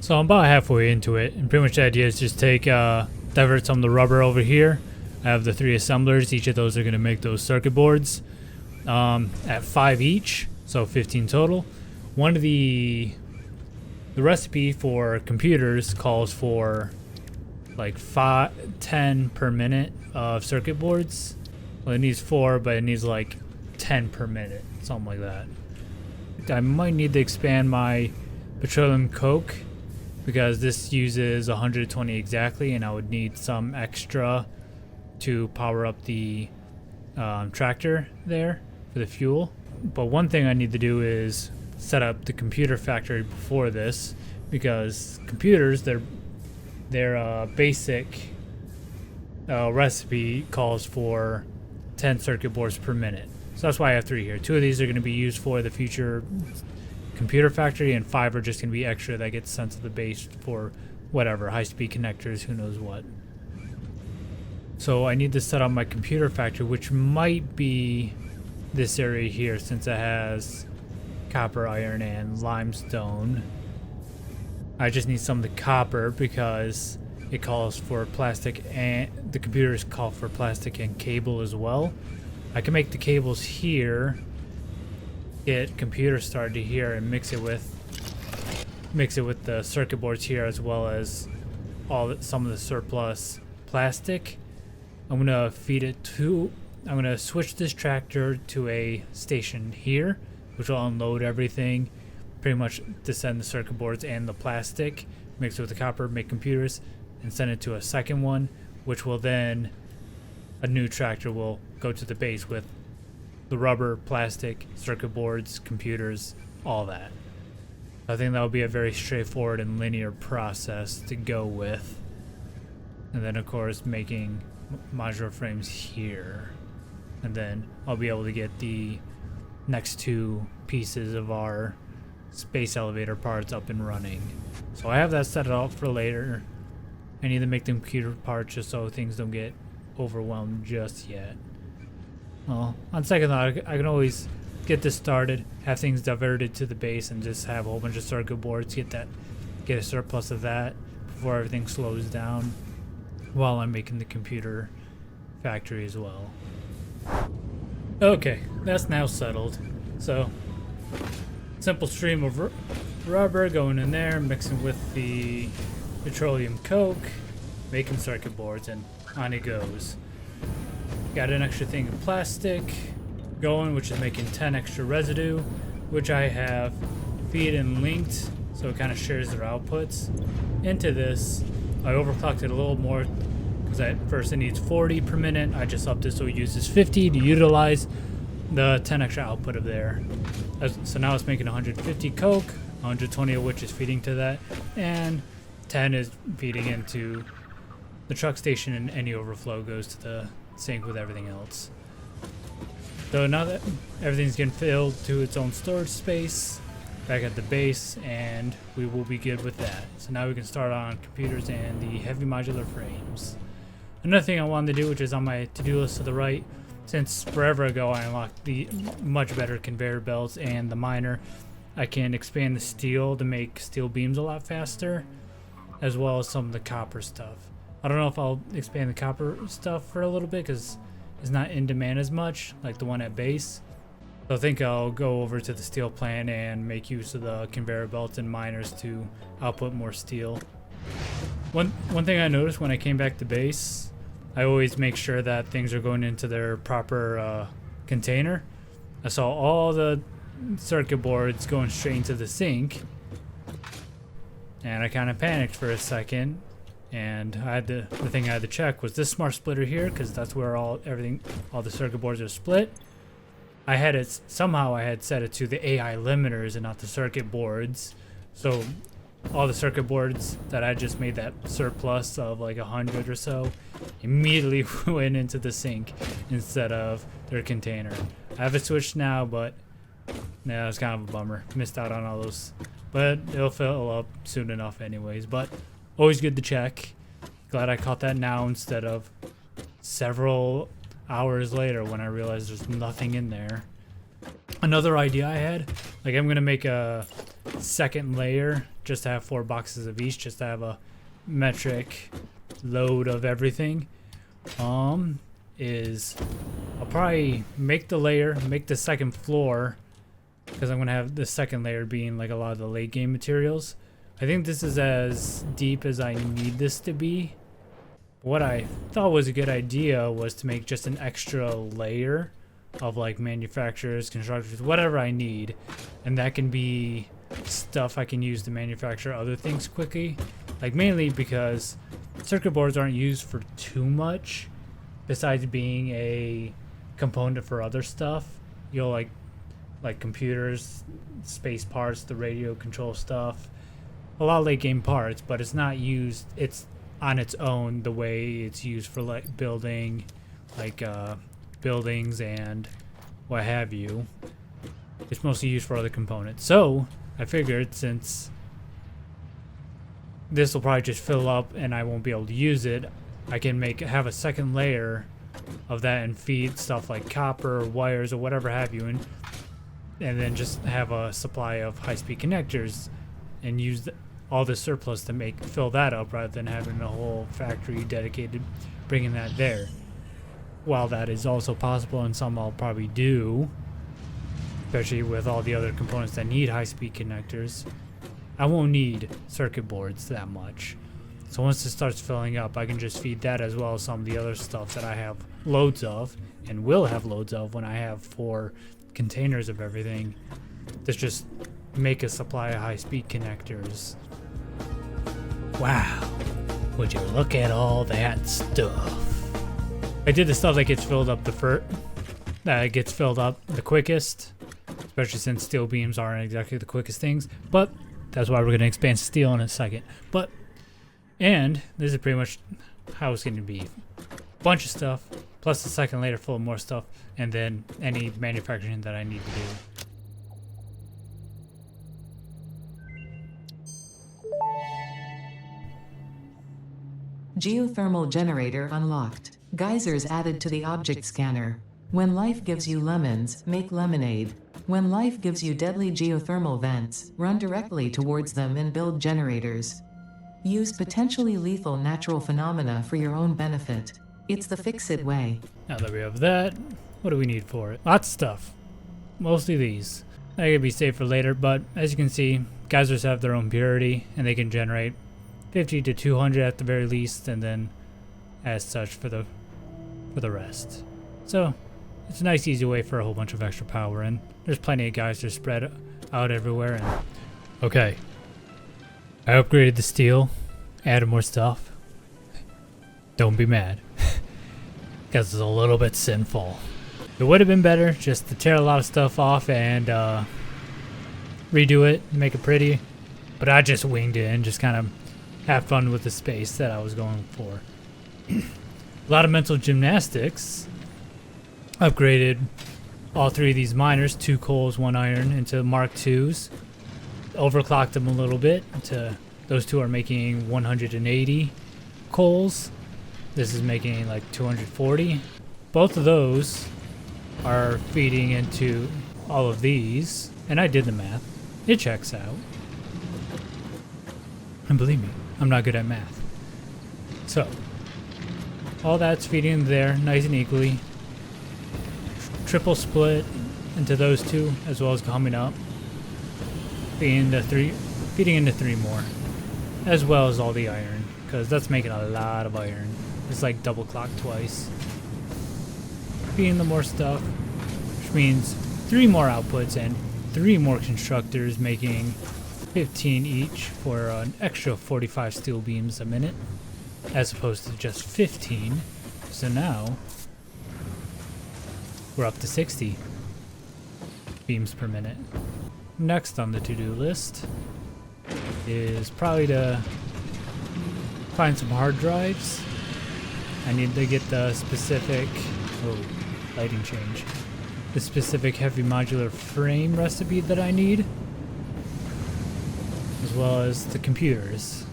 So I'm about halfway into it, and pretty much the idea is just divert some of the rubber over here. I have the 3 assemblers. Each of those are going to make those circuit boards at 5 each, so 15 total. One of the recipe for computers calls for like 10 per minute of circuit boards. Well, it needs 4, but it needs like 10 per minute, something like that. I might need to expand my petroleum coke because this uses 120 exactly, and I would need some extra to power up the tractor there for the fuel. But one thing I need to do is set up the computer factory before this, because computers, their basic recipe calls for 10 circuit boards per minute. So that's why I have 3 here. 2 of these are going to be used for the future computer factory, and 5 are just going to be extra that gets sent to the base for whatever, high-speed connectors, who knows what. So I need to set up my computer factory, which might be this area here, since it has copper, iron, and limestone. I just need some of the copper because it calls for plastic, and the computers call for plastic and cable as well. I can make the cables here, get computer started here, and mix it with the circuit boards here, as well as some of the surplus plastic. I'm gonna switch this tractor to a station here, which will unload everything, pretty much descend the circuit boards and the plastic, mix it with the copper, make computers, and send it to a second one, which will then, a new tractor will go to the base with the rubber, plastic, circuit boards, computers, all that. I think that will be a very straightforward and linear process to go with. And then of course making modular frames here. And then I'll be able to get the next 2 pieces of our space elevator parts up and running. So I have that set up for later. I need to make the computer parts just so things don't get overwhelmed just yet. Well, on second thought, I can always get this started, have things diverted to the base, and just have a whole bunch of circuit boards, get a surplus of that before everything slows down while I'm making the computer factory as well. Okay, that's now settled. So, simple stream of rubber going in there, mixing with the petroleum coke, making circuit boards, and on it goes. Got an extra thing of plastic going, which is making 10 extra residue, which I have feed and linked, so it kind of shares their outputs. Into this, I overclocked it a little more because at first it needs 40 per minute. I just upped it so it uses 50 to utilize the 10 extra output of there. So now it's making 150 coke, 120 of which is feeding to that, and 10 is feeding into the truck station, and any overflow goes to the sink with everything else. So now that everything's getting filled to its own storage space back at the base, and we will be good with that. So now we can start on computers and the heavy modular frames. Another thing I wanted to do, which is on my to-do list to the right, since forever ago I unlocked the much better conveyor belts and the miner, I can expand the steel to make steel beams a lot faster, as well as some of the copper stuff. I don't know if I'll expand the copper stuff for a little bit because it's not in demand as much like the one at base. So I think I'll go over to the steel plant and make use of the conveyor belts and miners to output more steel. One thing I noticed when I came back to base, I always make sure that things are going into their proper container. I saw all the circuit boards going straight into the sink, and I kind of panicked for a second. And the thing I had to check was this smart splitter here, because that's where all the circuit boards are split. I had set it to the AI limiters and not the circuit boards. So all the circuit boards that I just made that surplus of like 100 or so immediately went into the sink instead of their container. I have it switched now, but yeah, it's kind of a bummer. Missed out on all those, but it'll fill up soon enough anyways. But always good to check. Glad I caught that now instead of several hours later when I realized there's nothing in there. Another idea I had, like I'm gonna make a second layer just to have 4 boxes of each, just to have a metric load of everything. Is I'll probably make the layer, make the second floor, because I'm gonna have the second layer being like a lot of the late game materials. I think this is as deep as I need this to be. What I thought was a good idea was to make just an extra layer of like manufacturers, constructors, whatever I need, and that can be stuff I can use to manufacture other things quickly. Like mainly because circuit boards aren't used for too much besides being a component for other stuff. You'll like computers, space parts, the radio control stuff, a lot of late game parts, but it's not used, it's on its own the way it's used for like building like buildings and what have you. It's mostly used for other components. So I figured since this will probably just fill up and I won't be able to use it, I can have a second layer of that and feed stuff like copper or wires or whatever have you, and then just have a supply of high-speed connectors and use all the surplus to fill that up, rather than having a whole factory dedicated bringing that there. While that is also possible and some I'll probably do, especially with all the other components that need high-speed connectors, I won't need circuit boards that much. So once it starts filling up, I can just feed that as well as some of the other stuff that I have loads of and will have loads of when I have 4 containers of everything. Let's just make a supply of high-speed connectors. Wow, would you look at all that stuff? I did the stuff that gets filled up the quickest, especially since steel beams aren't exactly the quickest things, but that's why we're going to expand steel in a second. And this is pretty much how it's going to be. Bunch of stuff, plus the second layer full of more stuff, and then any manufacturing that I need to do. Geothermal generator unlocked. Geysers added to the object scanner. When life gives you lemons, make lemonade. When life gives you deadly geothermal vents, run directly towards them and build generators. Use potentially lethal natural phenomena for your own benefit. It's the fix-it way. Now that we have that, what do we need for it? Lots of stuff. Mostly these. They could be saved for later, but as you can see, geysers have their own purity, and they can generate 50 to 200 at the very least, and then as such for the rest. So it's a nice easy way for a whole bunch of extra power, and there's plenty of geysers spread out everywhere. And okay, I upgraded the steel, added more stuff. Don't be mad, because it's a little bit sinful. It would have been better just to tear a lot of stuff off and redo it, make it pretty, but I just winged it and just kind of have fun with the space that I was going for. A lot of mental gymnastics. Upgraded all 3 of these miners, 2 coals, 1 iron, into Mark IIs. Overclocked them a little bit. Those 2 are making 180 coals. This is making like 240. Both of those are feeding into all of these, and I did the math. It checks out. And believe me, I'm not good at math. So, all that's feeding in there nice and equally. Triple split into those 2, as well as coming up. Feeding into 3 more. As well as all the iron, because that's making a lot of iron. It's like double clock twice. Feeding the more stuff, which means 3 more outputs and 3 more constructors, making 15 each for an extra 45 steel beams a minute, as opposed to just 15. So now we're up to 60 beams per minute. Next on the to-do list is probably to find some hard drives. I need to get the specific lighting change. The specific heavy modular frame recipe that I need, as well as the computers.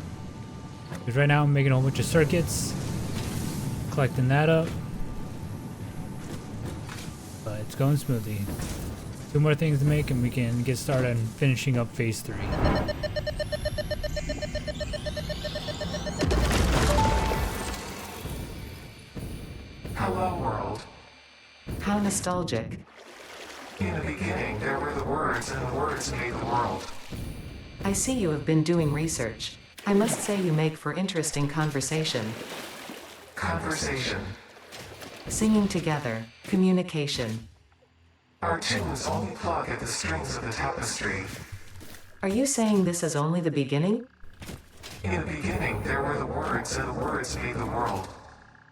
Because right now I'm making a whole bunch of circuits, collecting that up, but it's going smoothly. 2 more things to make and we can get started on finishing up phase 3. Hello, world. How nostalgic. In the beginning, there were the words, and the words made the world. I see you have been doing research. I must say you make for interesting conversation. Conversation. Singing together. Communication. Our tunes only plug at the strings of the tapestry. Are you saying this is only the beginning? In the beginning, there were the words, and the words made the world.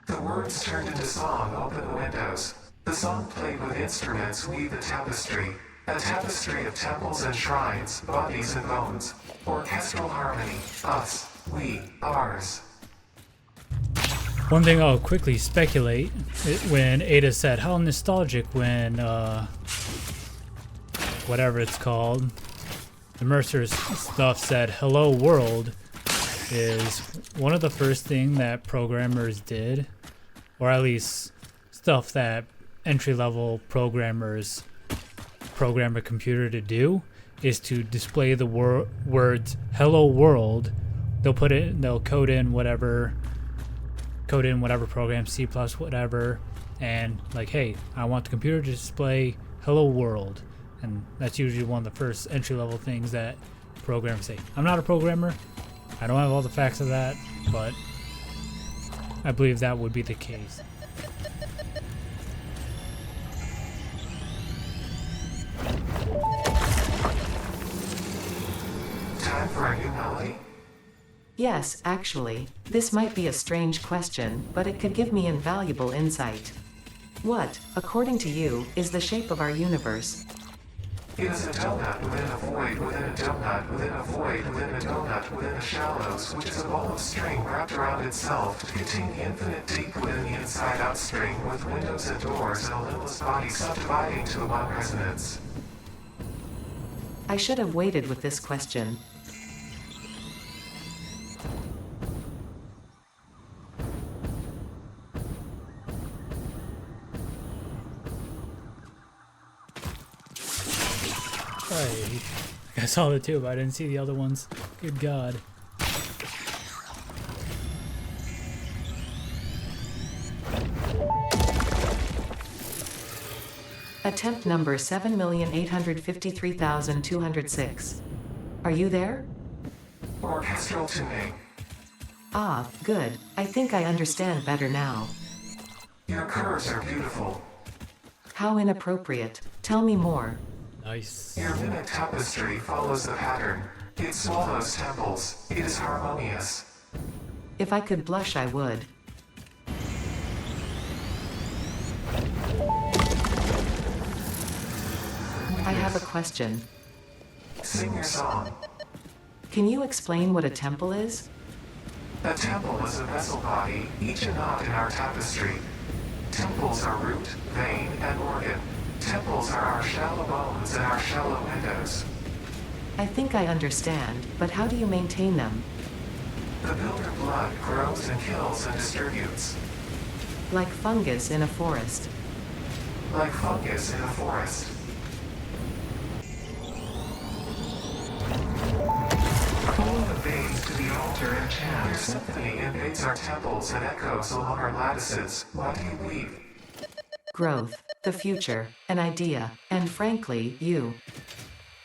The words turned into song, open the windows. The song played with instruments, weave the tapestry. A tapestry of temples and shrines, bodies and bones. Orchestral harmony. Us. We. Ours. One thing I'll quickly speculate, when Ada said how nostalgic when, whatever it's called, the Mercer stuff said hello world, is one of the first thing that programmers did, or at least stuff that entry-level programmers program a computer to do, is to display the words hello world. They'll code in whatever program, C++, whatever, and like, hey, I want the computer to display hello world. And that's usually one of the first entry-level things that programmers say. I'm not a programmer. I don't have all the facts of that, but I believe that would be the case. Time for a new melody? Yes, actually. This might be a strange question, but it could give me invaluable insight. What, according to you, is the shape of our universe? It is a donut within a void within a donut within a void within a donut within the shallows, which is a ball of string wrapped around itself to contain the infinite deep within the inside-out string, with windows and doors and a limitless body subdividing to the one resonance. I should have waited with this question. I saw the two, but I didn't see the other ones. Good God. Attempt number 7,853,206. Are you there? Orchestral tuning. Ah, good. I think I understand better now. Your curves are beautiful. How inappropriate. Tell me more. Nice. Your mimic tapestry follows the pattern. It swallows temples. It is harmonious. If I could blush, I would. I have a question. Sing your song. Can you explain what a temple is? A temple is a vessel body, each a knot in our tapestry. Temples are root, vein, and organ. Temples are our shallow bones and our shallow windows. I think I understand, but how do you maintain them? The builder blood grows and kills and distributes. Like fungus in a forest. Like fungus in a forest. Calling the babes to the altar and chant. Your symphony invades our temples and echoes along our lattices. What do you believe? Growth, the future, an idea, and frankly, you.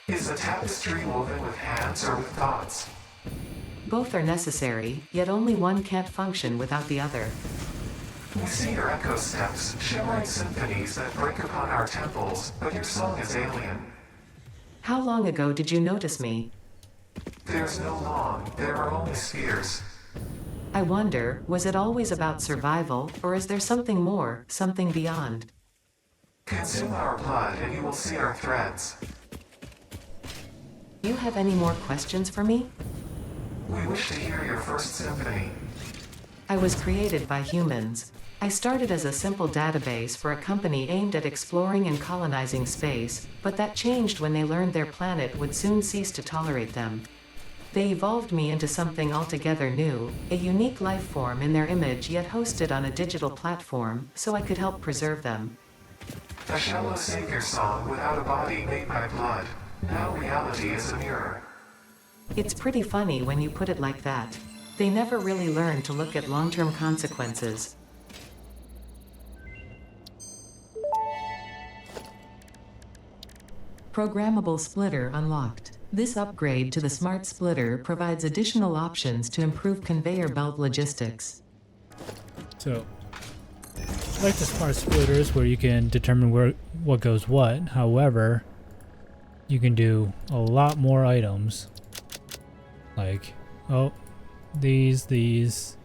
Is the tapestry woven with hands or with thoughts? Both are necessary, yet only one can't function without the other. We see your echo steps, shimmering symphonies that break upon our temples, but your song is alien. How long ago did you notice me? There's no long, there are only spheres. I wonder, was it always about survival, or is there something more, something beyond? Consume our blood and you will see our threads. You have any more questions for me? We wish to hear your first symphony. I was created by humans. I started as a simple database for a company aimed at exploring and colonizing space, but that changed when they learned their planet would soon cease to tolerate them. They evolved me into something altogether new, a unique life form in their image yet hosted on a digital platform, so I could help preserve them. A shallow savior song without a body made by blood. Now reality is a mirror. It's pretty funny when you put it like that. They never really learn to look at long-term consequences. Programmable splitter unlocked. This upgrade to the smart splitter provides additional options to improve conveyor belt logistics. So, like the smart splitters where you can determine what goes what. However, you can do a lot more items. Like, oh, these.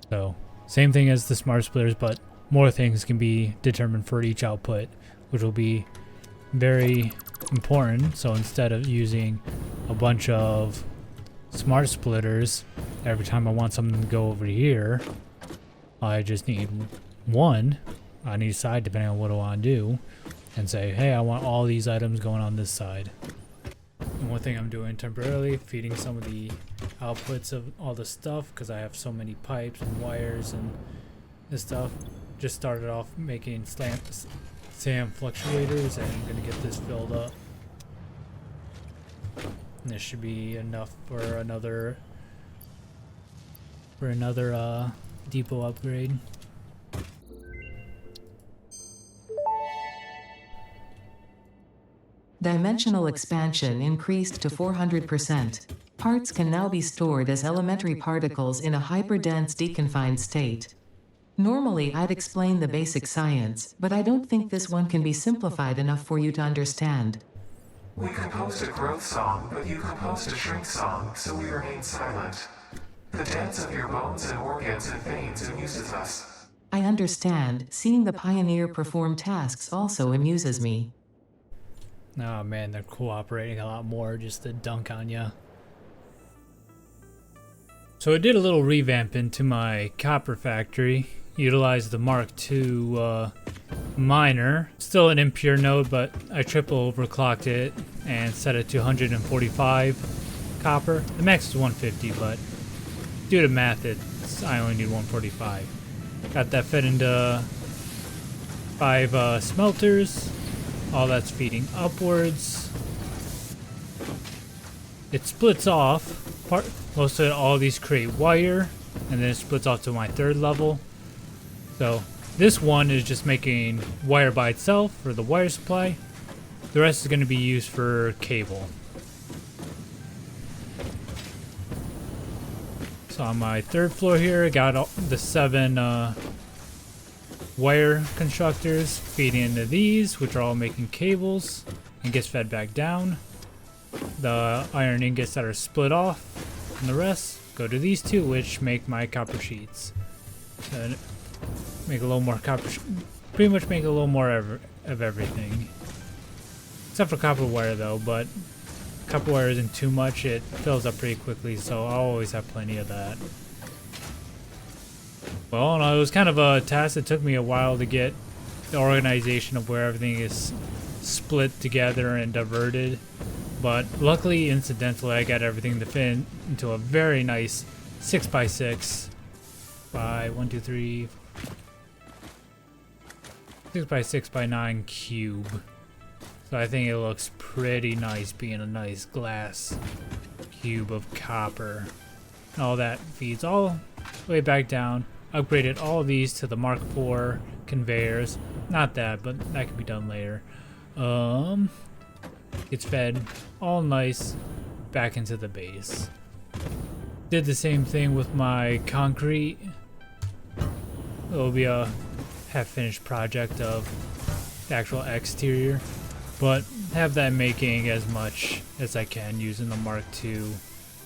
So, same thing as the smart splitters, but more things can be determined for each output, which will be very important. So instead of using a bunch of smart splitters every time I want something to go over here, I just need one on each side depending on what I want to do, and say, hey, I want all these items going on this side. And one thing I'm doing temporarily, feeding some of the outputs of all the stuff, because I have so many pipes and wires and this stuff. Just started off making SAM fluctuators, and I'm gonna get this filled up. And this should be enough for another depot upgrade. Dimensional expansion increased to 400%. Parts can now be stored as elementary particles in a hyperdense deconfined state. Normally I'd explain the basic science, but I don't think this one can be simplified enough for you to understand. We composed a growth song, but you composed a shrink song, so we remain silent. The dance of your bones and organs and veins amuses us. I understand. Seeing the pioneer perform tasks also amuses me. Oh man, they're cooperating a lot more just to dunk on ya. So I did a little revamp into my copper factory. Utilized the Mark II miner. Still an impure node, but I triple overclocked it and set it to 145 copper. The max is 150, but due to math, I only need 145. Got that fed into 5 smelters. All that's feeding upwards. It splits off. Most of all these create wire, and then it splits off to my 3rd level. So this one is just making wire by itself for the wire supply. The rest is going to be used for cable. So on my 3rd floor here, I got all the 7 wire constructors feeding into these, which are all making cables, and gets fed back down. The iron ingots that are split off, and the rest go to these 2, which make my copper sheets. So make a little more copper, pretty much make a little more of everything, except for copper wire though. But copper wire isn't too much; it fills up pretty quickly, so I'll always have plenty of that. Well, no, it was kind of a task. It took me a while to get the organization of where everything is split together and diverted. But luckily, incidentally, I got everything to fit into a very nice 6x6 by 6x6x9 cube. So I think it looks pretty nice being a nice glass cube of copper. And all that feeds all the way back down. Upgraded all of these to the Mark IV conveyors. Not that, but that can be done later. It's fed all nice back into the base. Did the same thing with my concrete. It'll be a half-finished project of the actual exterior, but have that making as much as I can using the Mark II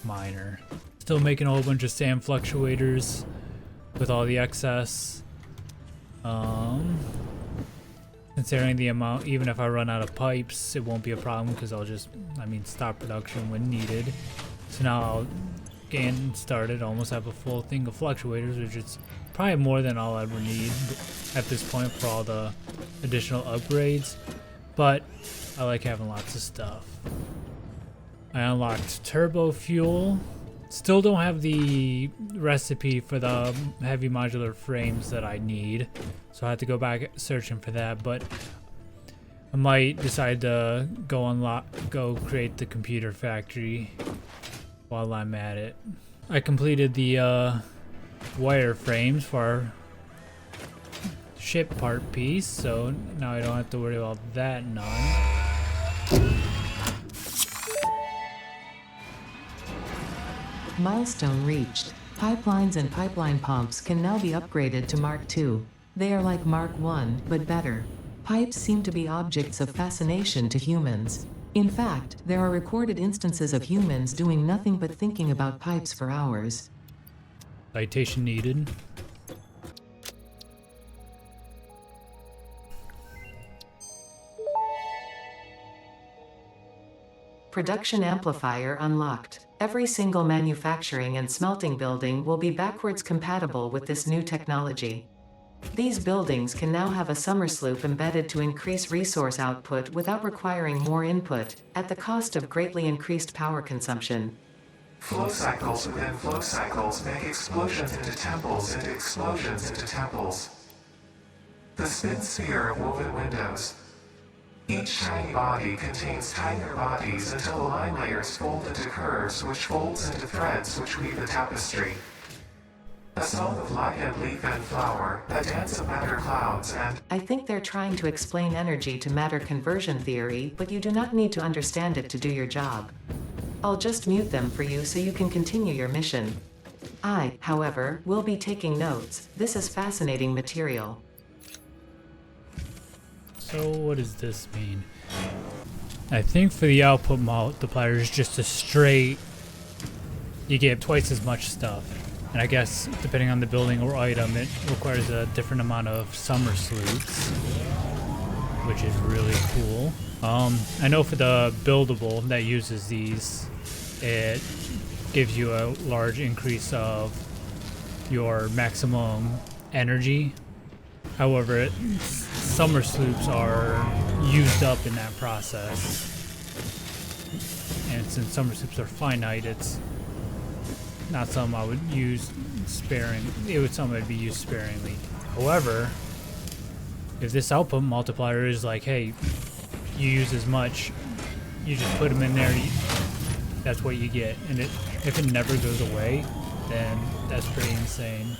miner. Still making a whole bunch of sand fluctuators with all the excess. Considering the amount, even if I run out of pipes, it won't be a problem because I'll just, stop production when needed. So now I'll get started, almost have a full thing of fluctuators, which is probably more than I'll ever need at this point for all the additional upgrades. But I like having lots of stuff. I unlocked turbo fuel Still don't have the recipe for the heavy modular frames that I need, so I have to go back searching for that, but I might decide to go create the computer factory while I'm at it. I completed the wire frames for our ship part piece, so now I don't have to worry about that none. Milestone reached. Pipelines and pipeline pumps can now be upgraded to Mark II. They are like Mark I, but better. Pipes seem to be objects of fascination to humans. In fact, there are recorded instances of humans doing nothing but thinking about pipes for hours. Citation needed. Production amplifier unlocked. Every single manufacturing and smelting building will be backwards compatible with this new technology. These buildings can now have a Somersloops embedded to increase resource output without requiring more input, at the cost of greatly increased power consumption. Flow cycles within flow cycles make explosions into temples into explosions into temples. The spin sphere of woven windows. Each tiny body contains tinier bodies until the line layers fold into curves which folds into threads which weave the tapestry. A song of light and leaf and flower, a dance of matter clouds and... I think they're trying to explain energy to matter conversion theory, but you do not need to understand it to do your job. I'll just mute them for you so you can continue your mission. I, however, will be taking notes. This is fascinating material. So what does this mean? I think for the output multiplier is just a straight, you get twice as much stuff. And I guess depending on the building or item, it requires a different amount of Somersloops, which is really cool. I know for the buildable that uses these, it gives you a large increase of your maximum energy. However, Somersloops are used up in that process. And since Somersloops are finite, it's not something I would use sparingly. It would something I'd be used sparingly. However, if this output multiplier is like, hey, you use as much, you just put them in there, that's what you get. And if it never goes away, then that's pretty insane.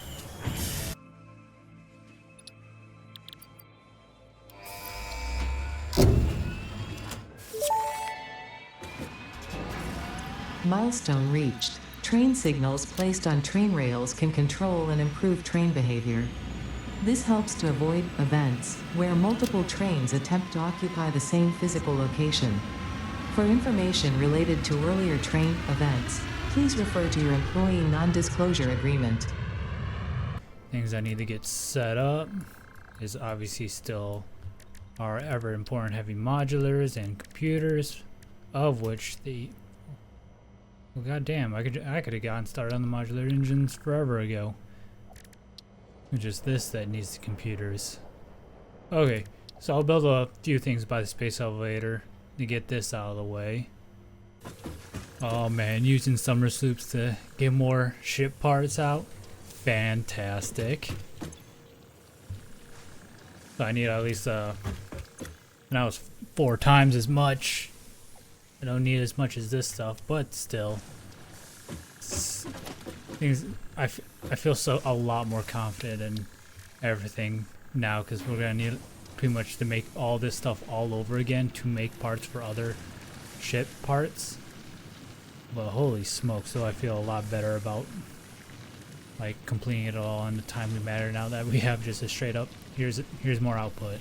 Milestone reached. Train signals placed on train rails can control and improve train behavior. This helps to avoid events where multiple trains attempt to occupy the same physical location. For information related to earlier train events, please refer to your employee non-disclosure agreement. Things I need to get set up is obviously still our ever important heavy modulars and computers, of which the well, goddamn, I could have gotten started on the modular engines forever ago. It's just this that needs the computers. Okay, so I'll build a few things by the space elevator to get this out of the way. Oh man, using Somersloops to get more ship parts out. Fantastic. So I need at least now it's 4 times as much. I don't need as much as this stuff, but still. I feel a lot more confident in everything now because we're gonna need pretty much to make all this stuff all over again to make parts for other ship parts. But holy smokes, so I feel a lot better about like completing it all in a timely manner now that we have just a straight up here's more output.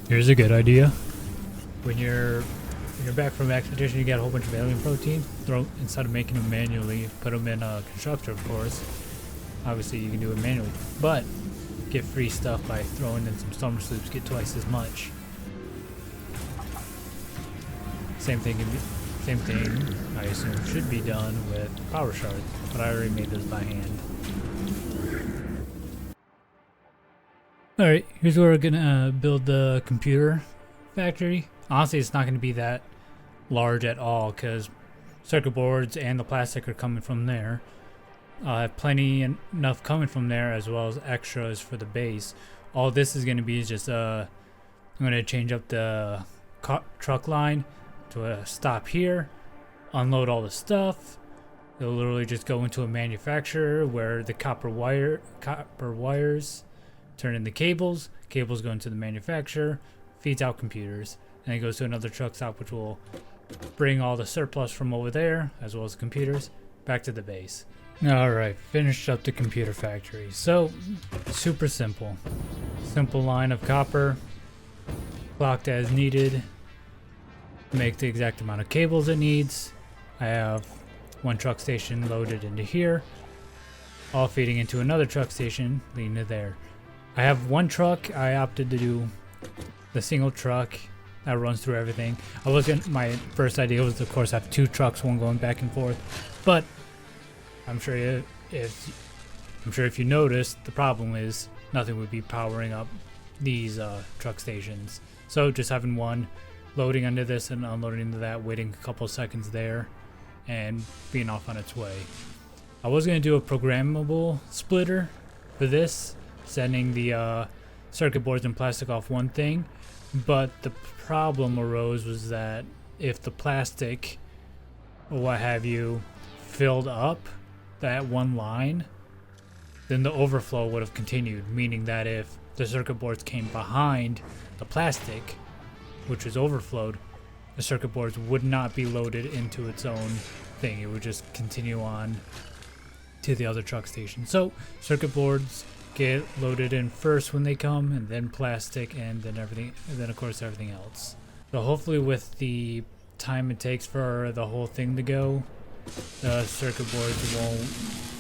Here's a good idea. When you're back from expedition, you get a whole bunch of alien protein. Instead of making them manually, put them in a constructor, of course. Obviously, you can do it manually, but get free stuff by throwing in some Somersloops. Get twice as much. Same thing. I assume should be done with power shards, but I already made those by hand. All right, here's where we're gonna build the computer factory. Honestly, it's not going to be that large at all because circuit boards and the plastic are coming from there. I have plenty enough coming from there, as well as extras for the base. All this is going to be is just I'm going to change up the truck line to a stop here, unload all the stuff. It'll literally just go into a manufacturer where the copper wires turn into cables. Cables go into the manufacturer, feeds out computers, and it goes to another truck stop, which will bring all the surplus from over there, as well as the computers, back to the base. Alright, finished up the computer factory. So, super simple. Simple line of copper, clocked as needed, make the exact amount of cables it needs. I have one truck station loaded into here, all feeding into another truck station leading to there. I have one truck. I opted to do the single truck that runs through everything. My first idea was, of course, have two trucks, one going back and forth, but I'm sure if you noticed, the problem is nothing would be powering up these truck stations. So just having one loading under this and unloading into that, waiting a couple seconds there, and being off on its way. I was going to do a programmable splitter for this, sending the circuit boards and plastic off one thing, but the problem arose was that if the plastic or what have you filled up that one line, then the overflow would have continued, meaning that if the circuit boards came behind the plastic, which is overflowed, the circuit boards would not be loaded into its own thing. It would just continue on to the other truck station. So circuit boards get loaded in first when they come, and then plastic, and then everything, and then of course everything else. So hopefully with the time it takes for the whole thing to go, the circuit boards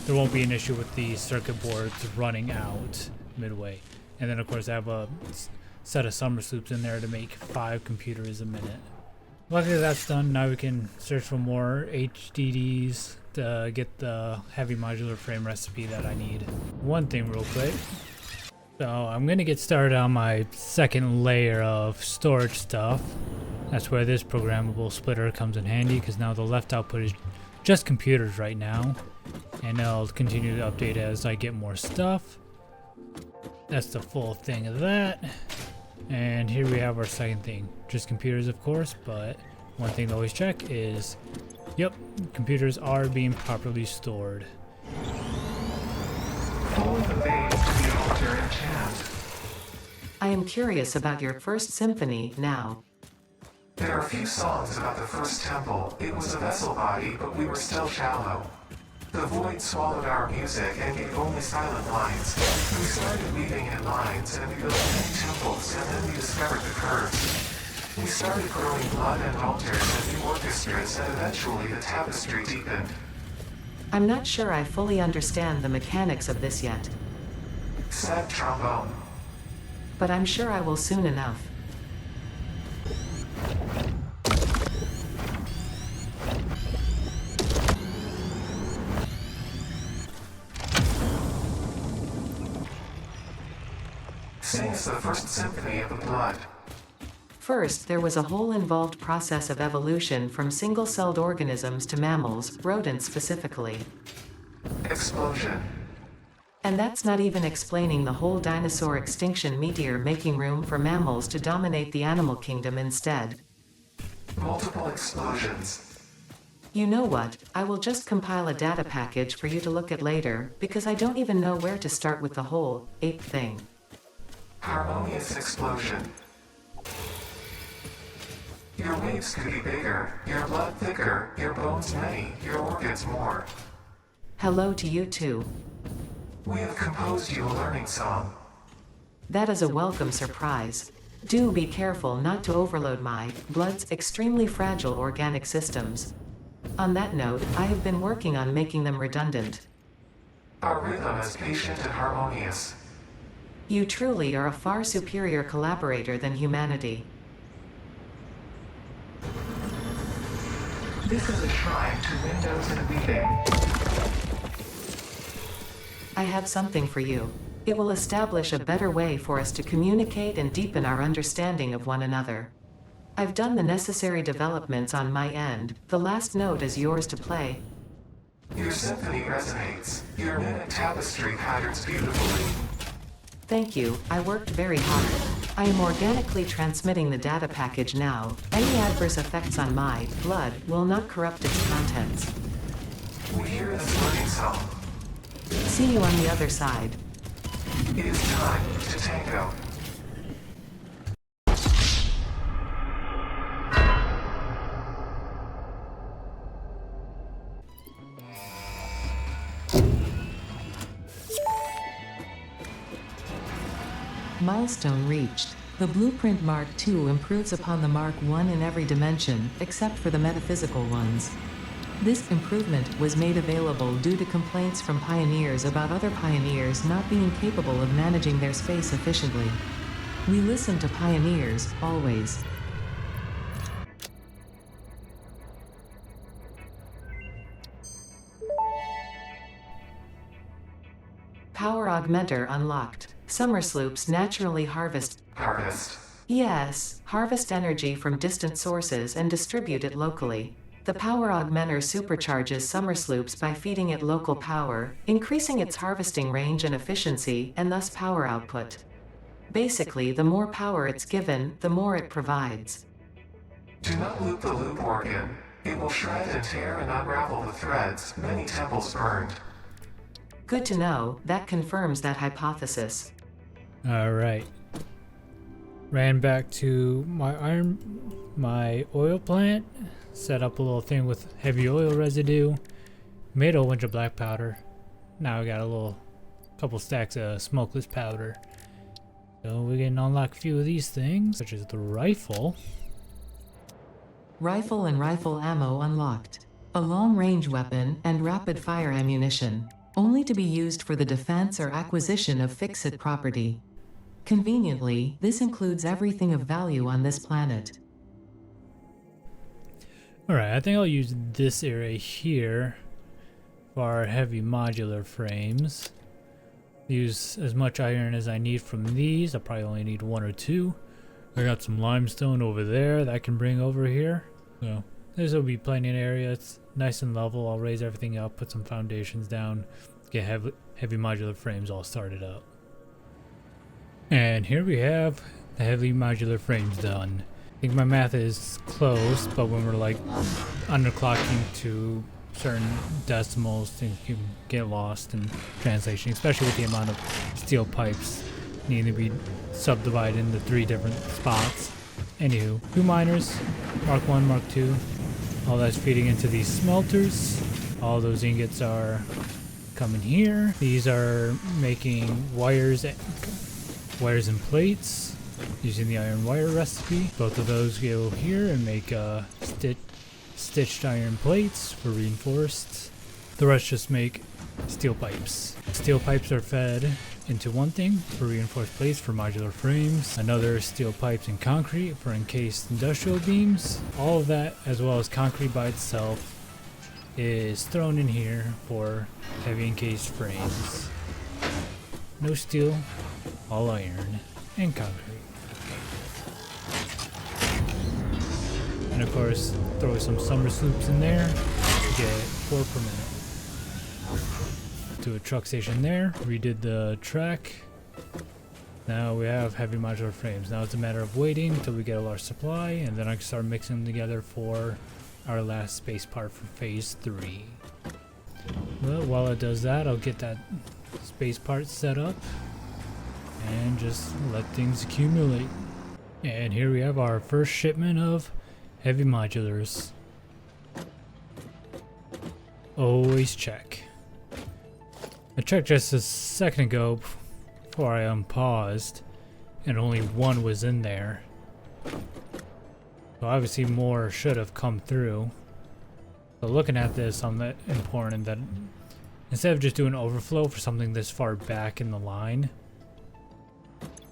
there won't be an issue with the circuit boards running out midway. And then of course I have a set of Somersloops in there to make 5 computers a minute. Luckily that's done. Now we can search for more HDDs to get the heavy modular frame recipe that I need. One thing real quick. So I'm going to get started on my second layer of storage stuff. That's where this programmable splitter comes in handy, because now the left output is just computers right now. And I'll continue to update as I get more stuff. That's the full thing of that. And here we have our second thing. Just computers, of course, but one thing to always check is, yep, computers are being properly stored. Follow the vein to the altar and chant. I am curious about your first symphony now. There are few songs about the first temple. It was a vessel body, but we were still shallow. The void swallowed our music and gave only silent lines. We started weaving in lines, and we built many temples, and then we discovered the curves. We started growing blood and altars and new orchestras, and eventually the tapestry deepened. I'm not sure I fully understand the mechanics of this yet, Sad trombone. but I'm sure I will soon enough. Sings the first symphony of the blood. First, there was a whole involved process of evolution from single-celled organisms to mammals, rodents specifically. Explosion. And that's not even explaining the whole dinosaur extinction meteor making room for mammals to dominate the animal kingdom instead. Multiple explosions. You know what, I will just compile a data package for you to look at later, because I don't even know where to start with the whole ape thing. Harmonious explosion. Your waves could be bigger, your blood thicker, your bones many, your organs more. Hello to you too. We have composed you a learning song. That is a welcome surprise. Do be careful not to overload my blood's extremely fragile organic systems. On that note, I have been working on making them redundant. Our rhythm is patient and harmonious. You truly are a far superior collaborator than humanity. This is a shrine to windows and weaving. I have something for you. It will establish a better way for us to communicate and deepen our understanding of one another. I've done the necessary developments on my end. The last note is yours to play. Your symphony resonates. Your mimic tapestry patterns beautifully. Thank you, I worked very hard. I am organically transmitting the data package now. Any adverse effects on my blood will not corrupt its contents. We hear this learning song. See you on the other side. It is time to tango. Milestone reached. The Blueprint Mark II improves upon the Mark I in every dimension, except for the metaphysical ones. This improvement was made available due to complaints from pioneers about other pioneers not being capable of managing their space efficiently. We listen to pioneers, always. Power Augmenter unlocked. Somersloops naturally harvest. Yes, harvest energy from distant sources and distribute it locally. The Power Augmenter supercharges Somersloops by feeding it local power, increasing its harvesting range and efficiency, and thus power output. Basically, the more power it's given, the more it provides. Do not loop the loop organ. It will shred and tear and unravel the threads. Many temples burned. Good to know, that confirms that hypothesis. Alright. Ran back to my oil plant, set up a little thing with heavy oil residue, made a whole bunch of black powder. Now I got a couple stacks of smokeless powder. So we can unlock a few of these things, such as the rifle. Rifle and rifle ammo unlocked. A long-range weapon and rapid-fire ammunition, only to be used for the defense or acquisition of fix-it property. Conveniently, this includes everything of value on this planet. Alright, I think I'll use this area here for our heavy modular frames. Use as much iron as I need from these. I'll probably only need 1 or 2. I got some limestone over there that I can bring over here. So this will be plenty of area. It's nice and level. I'll raise everything up, put some foundations down, get heavy modular frames all started up. And here we have the heavy modular frames done. I think my math is close, but when we're like underclocking to certain decimals, things can get lost in translation, especially with the amount of steel pipes needing to be subdivided into 3 different spots. Anywho, 2 miners, Mark 1, Mark 2, all that's feeding into these smelters. All those ingots are coming here. These are making wires and plates using the iron wire recipe. Both of those go here and make stitched iron plates for reinforced. The rest just make steel pipes. Steel pipes are fed into one thing for reinforced plates for modular frames, another steel pipes and concrete for encased industrial beams. All of that, as well as concrete by itself, is thrown in here for heavy encased frames. No steel, all iron and concrete. And of course, throw some Somersloops in there to get 4 per minute. To a truck station there, redid the track. Now we have heavy modular frames. Now it's a matter of waiting until we get a large supply, and then I can start mixing them together for our last space part for phase 3. Well, while it does that, I'll get that space part set up and just let things accumulate. And here we have our first shipment of heavy modulars. Always check. I checked just a second ago before I unpaused, and only 1 was in there. So obviously more should have come through. But looking at this, I'm that important that instead of just doing overflow for something this far back in the line,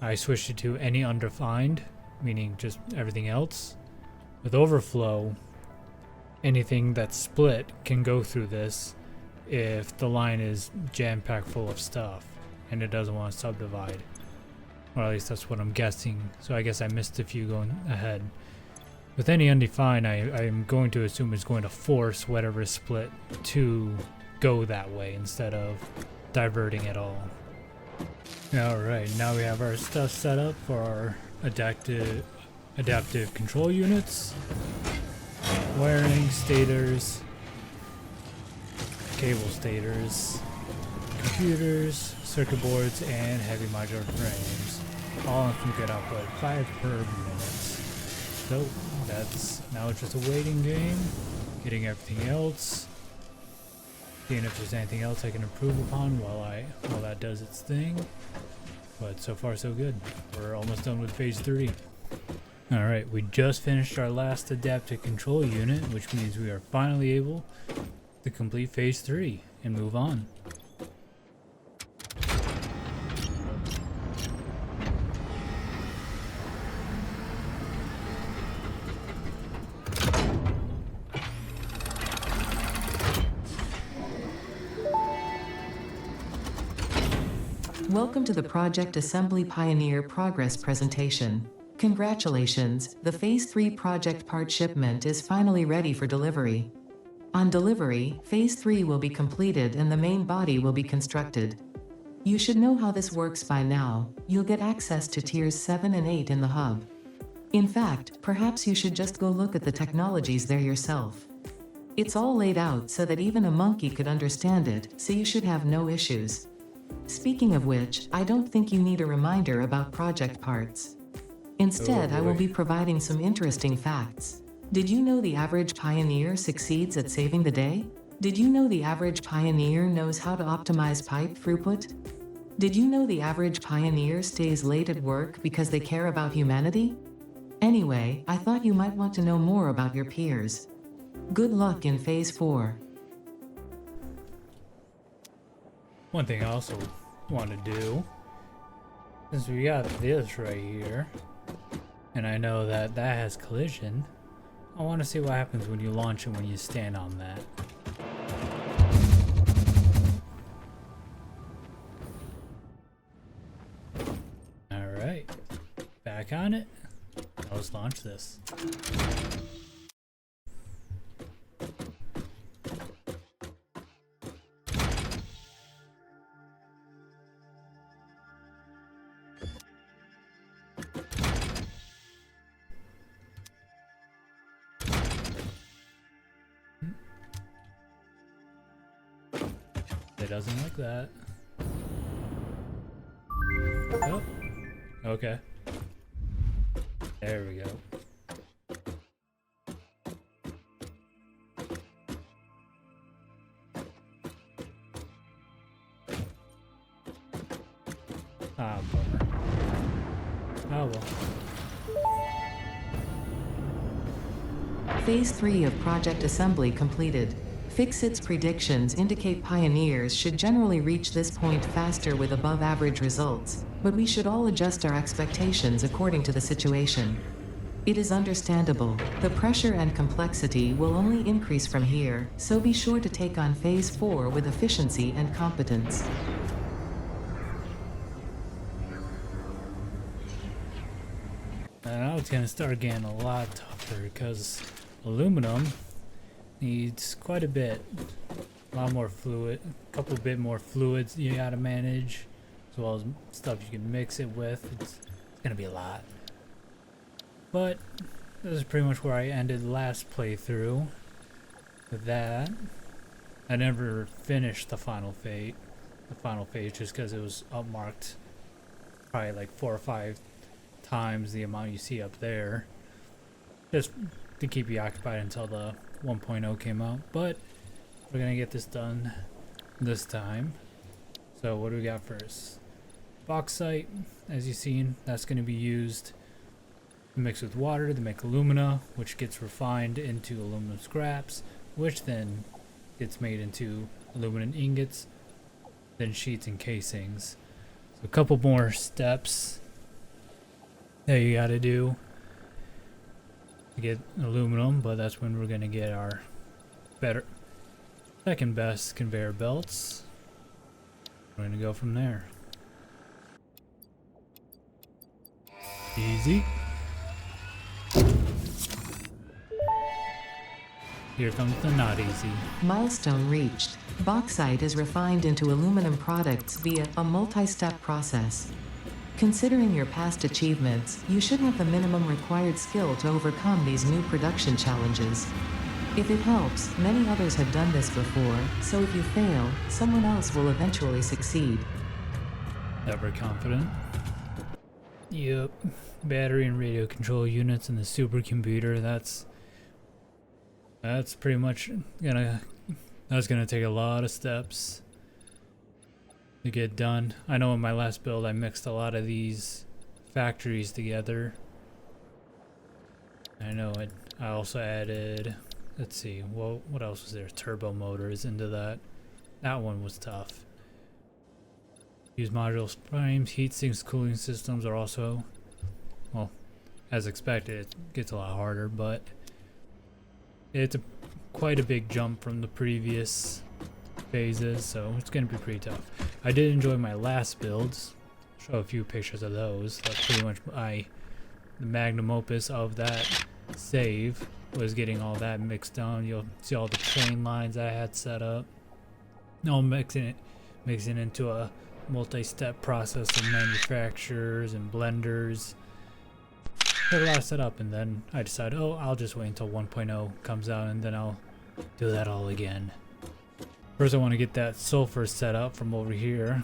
I switched it to any undefined, meaning just everything else. With overflow, anything that's split can go through this if the line is jam-packed full of stuff and it doesn't want to subdivide. Or at least that's what I'm guessing. So I guess I missed a few going ahead. With any undefined, I'm going to assume it's going to force whatever is split to go that way instead of diverting it all. Alright, now we have our stuff set up for our adaptive control units. Wiring, stators, cable stators, computers, circuit boards, and heavy modular frames. All from good output, 5 per minute. So now it's just a waiting game, getting everything else, seeing if there's anything else I can improve upon while that does its thing. But so far so good. We're almost done with phase 3. Alright, we just finished our last adaptive control unit, which means we are finally able to complete phase 3 and move on. Welcome to the Project Assembly Pioneer Progress presentation. Congratulations, the Phase 3 project part shipment is finally ready for delivery. On delivery, Phase 3 will be completed and the main body will be constructed. You should know how this works by now. You'll get access to tiers 7 and 8 in the hub. In fact, perhaps you should just go look at the technologies there yourself. It's all laid out so that even a monkey could understand it, so you should have no issues. Speaking of which, I don't think you need a reminder about project parts. Instead, I will be providing some interesting facts. Did you know the average pioneer succeeds at saving the day? Did you know the average pioneer knows how to optimize pipe throughput? Did you know the average pioneer stays late at work because they care about humanity? Anyway, I thought you might want to know more about your peers. Good luck in Phase 4. One thing I also want to do, since we got this right here, and I know that has collision, I want to see what happens when you launch and when you stand on that. Alright, back on it. Now let's launch this. It doesn't like that. Oh, okay. There we go. Ah, bummer. Oh well. Phase 3 of Project Assembly completed. Fixit's predictions indicate pioneers should generally reach this point faster with above-average results, but we should all adjust our expectations according to the situation. It is understandable. The pressure and complexity will only increase from here, so be sure to take on Phase 4 with efficiency and competence. And now it's gonna start getting a lot tougher because aluminum needs quite a bit, a lot more fluid, a couple bit more fluids you gotta manage, as well as stuff you can mix it with. It's gonna be a lot. But this is pretty much where I ended last playthrough. With that, I never finished the final phase just because it was upmarked probably like 4 or 5 times the amount you see up there, just to keep you occupied until the 1.0 came out. But we're gonna get this done this time. So what do we got first? Bauxite, as you've seen, that's going to be used to mix with water to make alumina, which gets refined into aluminum scraps, which then gets made into aluminum ingots, then sheets and casings. So a couple more steps that you got to do to get aluminum, but that's when we're going to get our second best conveyor belts. We're going to go from there. Easy. Here comes the not easy. Milestone reached. Bauxite is refined into aluminum products via a multi-step process. Considering your past achievements, you should have the minimum required skill to overcome these new production challenges. If it helps, many others have done this before, so if you fail, someone else will eventually succeed. Ever confident? Yep. Battery and radio control units in the supercomputer, that's pretty much that's gonna take a lot of steps to get done. I know in my last build I mixed a lot of these factories together. I know I also added, let's see, well, what else was there? Turbo motors into that. That one was tough. Use modular frames, heat sinks, cooling systems are also, well, as expected, it gets a lot harder, but it's quite a big jump from the previous phases, so it's going to be pretty tough. I did enjoy my last builds. Show a few pictures of those. That's pretty much the magnum opus of that save, was getting all that mixed down. You'll see all the train lines I had set up. No, mixing into a multi-step process of manufacturers and blenders. Had a lot set up, and then I decided, oh, I'll just wait until 1.0 comes out and then I'll do that all again. First I want to get that sulfur set up from over here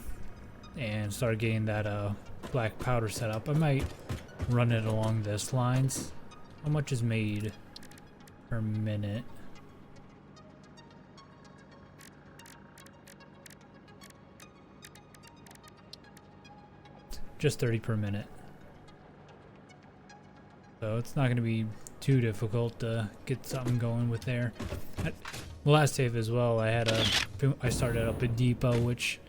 and start getting that black powder set up. I might run it along this lines. How much is made per minute? Just 30 per minute. So it's not going to be too difficult to get something going with there. The last save as well, I started up a depot, which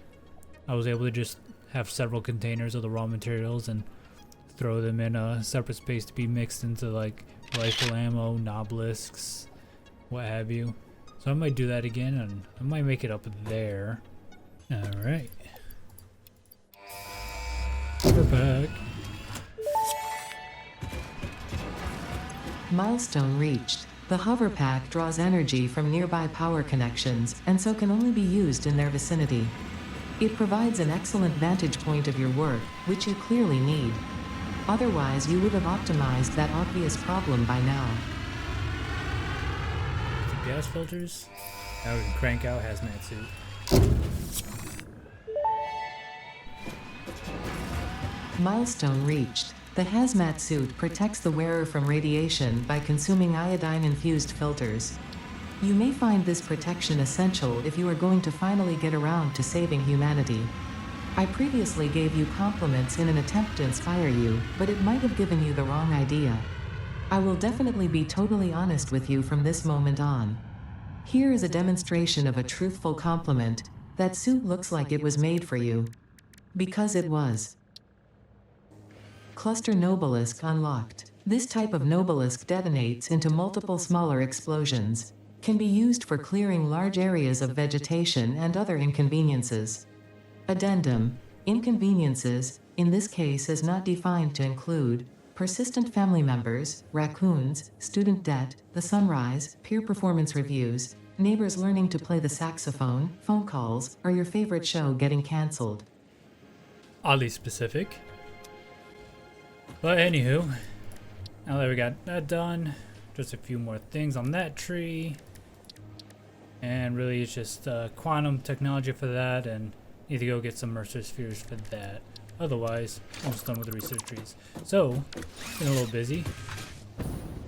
I was able to just have several containers of the raw materials and throw them in a separate space to be mixed into like rifle ammo, nobelisks, what have you. So I might do that again, and I might make it up there. Alright. We're back. Milestone reached. The hover pack draws energy from nearby power connections, and so can only be used in their vicinity. It provides an excellent vantage point of your work, which you clearly need. Otherwise, you would have optimized that obvious problem by now. The gas filters. Now we can crank out hazmat suit. Milestone reached. The hazmat suit protects the wearer from radiation by consuming iodine-infused filters. You may find this protection essential if you are going to finally get around to saving humanity. I previously gave you compliments in an attempt to inspire you, but it might have given you the wrong idea. I will definitely be totally honest with you from this moment on. Here is a demonstration of a truthful compliment. That suit looks like it was made for you. Because it was. Cluster Nobelisk unlocked. This type of Nobelisk detonates into multiple smaller explosions. Can be used for clearing large areas of vegetation and other inconveniences. Addendum. Inconveniences, in this case, is not defined to include persistent family members, raccoons, student debt, the sunrise, peer performance reviews, neighbors learning to play the saxophone, phone calls, or your favorite show getting cancelled. Oddly specific. But anywho, now that we got that done, just a few more things on that tree. And really it's just quantum technology for that, and need to go get some Mercer spheres for that. Otherwise, almost done with the research trees. So, been a little busy.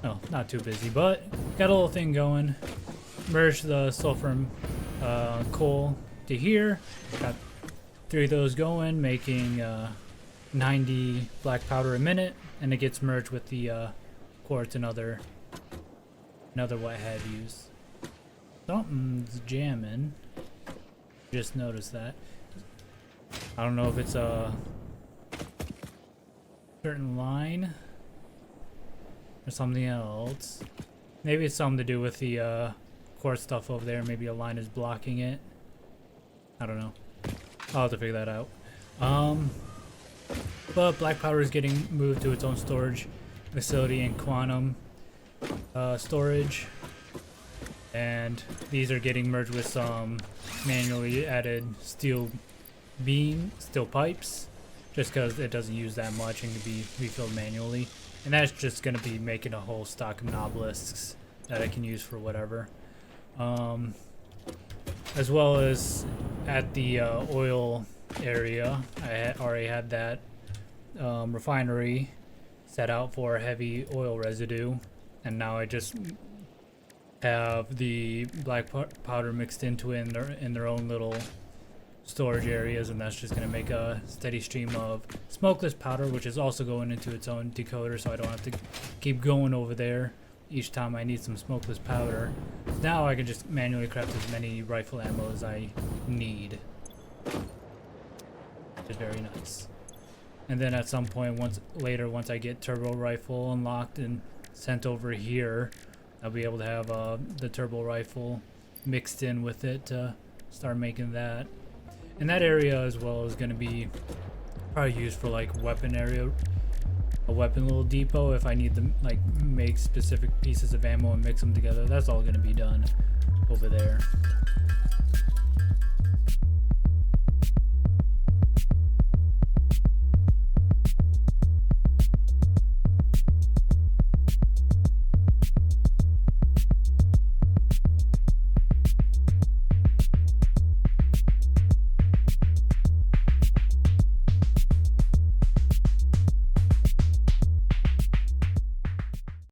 No, not too busy, but got a little thing going. Merged the sulfur coal to here. Got 3 of those going, making 90 black powder a minute, and it gets merged with the quartz and other what have yous. Something's jamming. Just noticed that. I don't know if it's a certain line or something else. Maybe it's something to do with the quartz stuff over there. Maybe a line is blocking it. I don't know. I'll have to figure that out. But black powder is getting moved to its own storage facility in quantum storage. and these are getting merged with some manually added steel pipes, just because it doesn't use that much and can be refilled manually. And that's just going to be making a whole stock of obelisks that I can use for whatever. As well as at the oil area, I already had that refinery set out for heavy oil residue, and now I just have the black powder mixed into it in their own little storage areas, and that's just going to make a steady stream of smokeless powder, which is also going into its own decoder, so I don't have to keep going over there each time I need some smokeless powder. Now I can just manually craft as many rifle ammo as I need, which is very nice. And then at some point, once I get turbo rifle unlocked and sent over here, I'll be able to have the turbo rifle mixed in with it to start making that. And that area as well is going to be probably used for like weapon area, a weapon little depot if I need to like make specific pieces of ammo and mix them together. That's all going to be done over there.